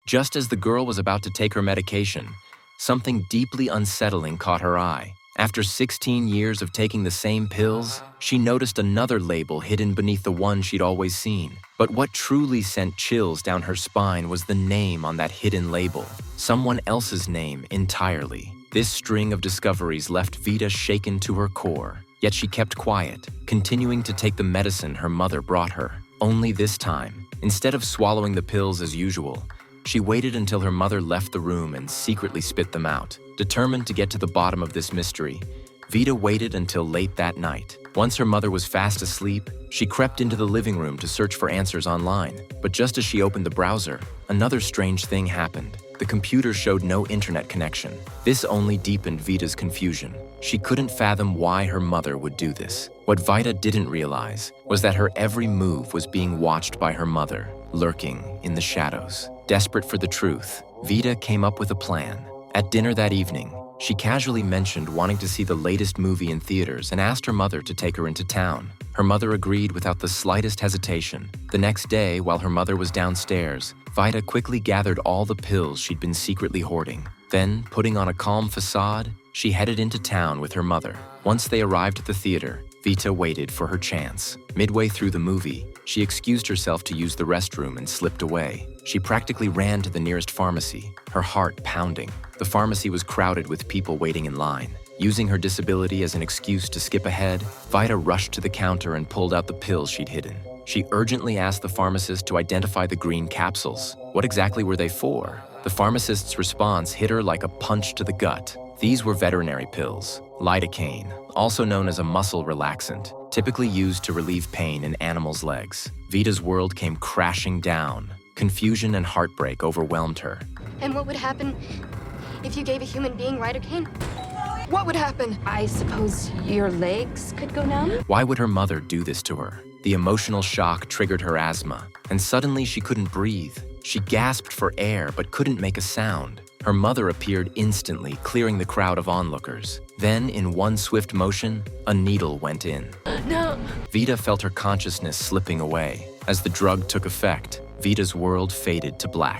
Just as the girl was about to take her medication, something deeply unsettling caught her eye. After 16 years of taking the same pills, she noticed another label hidden beneath the one she'd always seen. But what truly sent chills down her spine was the name on that hidden label. Someone else's name entirely. This string of discoveries left Vita shaken to her core. Yet she kept quiet, continuing to take the medicine her mother brought her. Only this time, instead of swallowing the pills as usual, she waited until her mother left the room and secretly spit them out. Determined to get to the bottom of this mystery, Vita waited until late that night. Once her mother was fast asleep, she crept into the living room to search for answers online. But just as she opened the browser, another strange thing happened. The computer showed no internet connection. This only deepened Vita's confusion. She couldn't fathom why her mother would do this. What Vita didn't realize was that her every move was being watched by her mother, lurking in the shadows. Desperate for the truth, Vita came up with a plan. At dinner that evening, she casually mentioned wanting to see the latest movie in theaters and asked her mother to take her into town. Her mother agreed without the slightest hesitation. The next day, while her mother was downstairs, Vita quickly gathered all the pills she'd been secretly hoarding. Then, putting on a calm facade, she headed into town with her mother. Once they arrived at the theater, Vita waited for her chance. Midway through the movie, she excused herself to use the restroom and slipped away. She practically ran to the nearest pharmacy, her heart pounding. The pharmacy was crowded with people waiting in line. Using her disability as an excuse to skip ahead, Vita rushed to the counter and pulled out the pills she'd hidden. She urgently asked the pharmacist to identify the green capsules. What exactly were they for? The pharmacist's response hit her like a punch to the gut. These were veterinary pills, lidocaine, also known as a muscle relaxant, typically used to relieve pain in animals' legs. Vita's world came crashing down. Confusion and heartbreak overwhelmed her. And what would happen if you gave a human being lidocaine? What would happen? I suppose your legs could go numb? Why would her mother do this to her? The emotional shock triggered her asthma, and suddenly she couldn't breathe. She gasped for air but couldn't make a sound. Her mother appeared instantly, clearing the crowd of onlookers. Then, in one swift motion, a needle went in. No! Vita felt her consciousness slipping away. As the drug took effect, Vita's world faded to black.